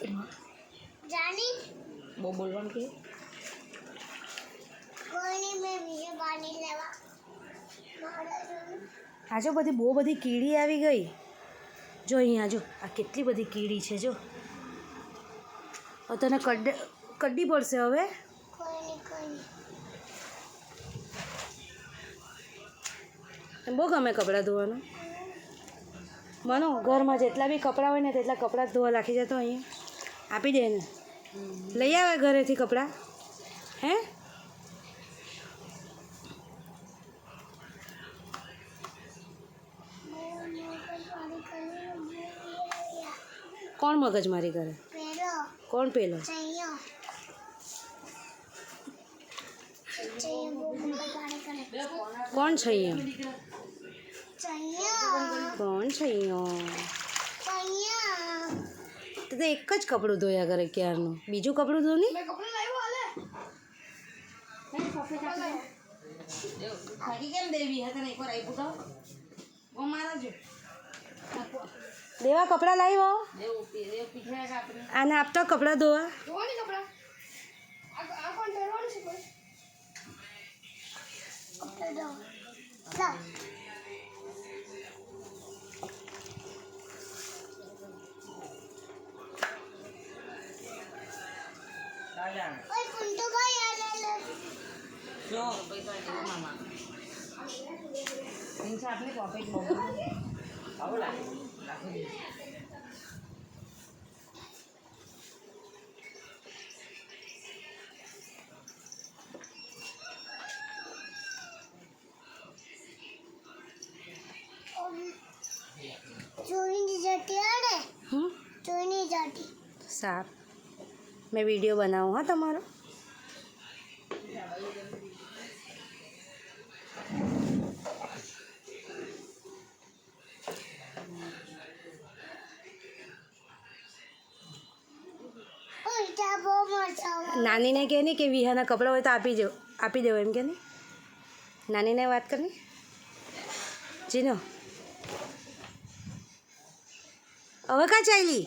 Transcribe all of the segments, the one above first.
જાની બહુ બોલવાનું કે કોઈની મેં બીજે પાણી લેવા આજો બધી બહુ બધી કીડી આવી ગઈ જો અહીંયા જો આ કેટલી બધી કીડી છે જો તને કડ્ડી પડશે હવે એમ બહુ ગમે કપડાં ધોવાનું મનો ઘરમાં જેટલા બી કપડાં હોય ને તેટલા કપડાં ધોવા રાખી જતો અહીંયા આપી દે ને લઈ આવે ઘરેથી કપડાં હે કોણ મગજમારી કરે કોણ પેલો કોણ છે અહીંયા કોણ છે અહીંયા તો એક જ કપડું ધોયા કરે ક્યારનું બીજું કપડું ધો નહીં દેવા કપડાં લાવ્યો આને આપતા કપડાં ધોવા સાફ મેં વિડીયો બનાવું હા તમારો નાનીને કહે નહીં કે વિહાના કપડાં હોય તો આપી દેવો એમ કે નહીં નાનીને વાત કરી જીનો હવે કાં ચાલી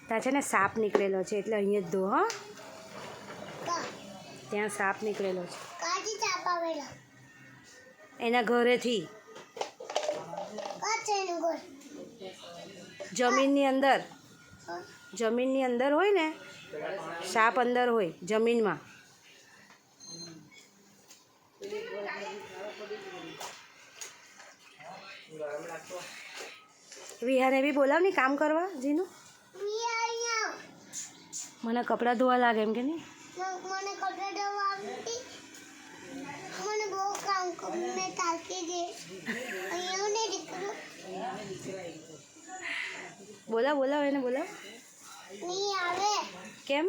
ત્યાં છે ને સાપ નીકળેલો છે એટલે અહીંયા જ ધો હા ત્યાં સાપ નીકળેલો છે એના ઘરેથી જમીનની અંદર હોય ને સાપ અંદર હોય જમીનમાં વિહાને બી બોલાવ ને કામ કરવા જીનું મને કપડાં ધોવા લાગે એમ કે નહીં મને કપડાં ધોવા મને બહુ કામ મેં તાકી દે અહીંયા ને દીકરો બોલાવ એને બોલાવ નહીં આવે કેમ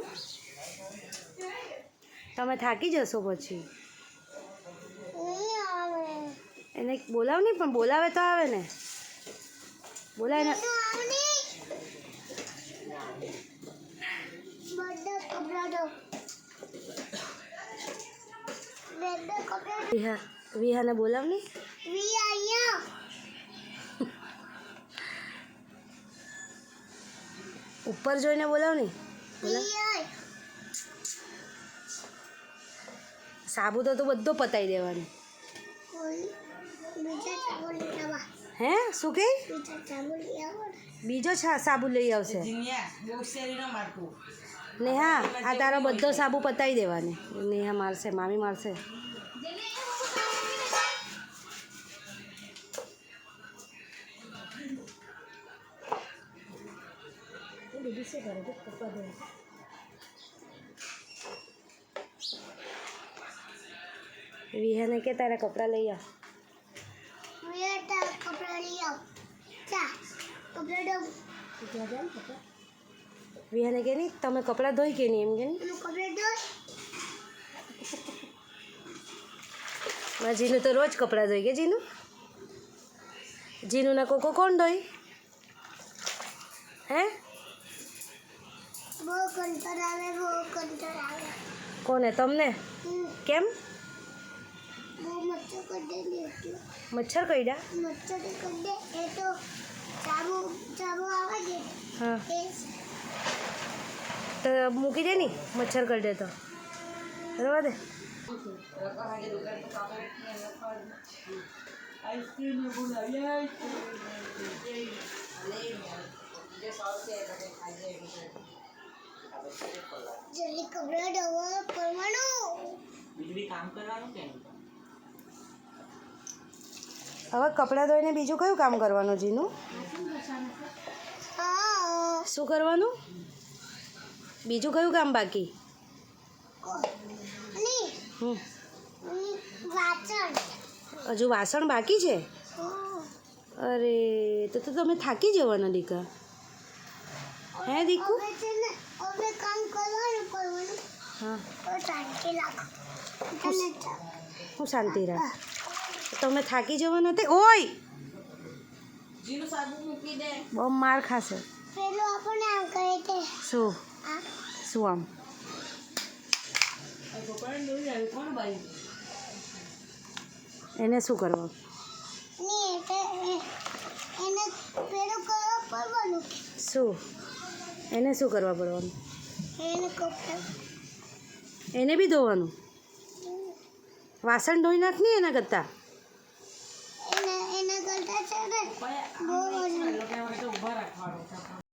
તમે થાકી જશો પછી નહીં આવે એને બોલાવ નહીં પણ બોલાવે તો આવે ને બોલાવે ને વિહાને બોલાવ ને ઉપર જોઈને બોલાવ ને સાબુ તો બધો પતાવી દેવાનો હે શું કે બીજો સાબુ લઈ આવશે નેહા આ તારો બધો સાબુ પતાવી દેવાનો નેહા મારશે મામી મારશે વિહાને કે તારા કપડાં લઈ આવ વિહાને કે નહીં તમે કપડાં ધોઈ કે નહીં એમ કે નહીં જીનું તો રોજ કપડાં ધોઈ કે જીનુના કોકો કોણ ધોઈ હે કોને તમને કેમ બહુ મચ્છર કડેલી હતી. મચ્છર કઈડા? મચ્છર કડે એ તો ચાબુ ચાબુ આવે છે હા એ તો મૂકી દે ની મચ્છર કરડે તો બરાબર દે. જલ્દી કપડાં ધોવા પડવાનું. હવે કપડાં ધોઈને બીજું કયું કામ કરવાનું જીનું? હા શું કરવાનું? બીજું કયું કામ બાકી? ની હમ વાસણ. હજુ વાસણ બાકી છે? હા. અરે તો તમે થાકી જવાના દીકા. હે દીકુ? હવે છે ને હવે કામ કરવાનું હા તો શાંતિ લાગે. તને હું શાંતિ રાખ. તમે થાકી જવાના તે ઓય બહુ માર ખાશે. પેલું આપણને આમ કરે છે શું આ શું આમ? એને શું કરવાનું? ની એટલે એને પેલું કરવા પડવાનું. શું એને શું કરવા પડવાનું? એને કપડાં એને બી ધોવાનું? વાસણ ધોઈ નાખ નહીં એના કરતાં.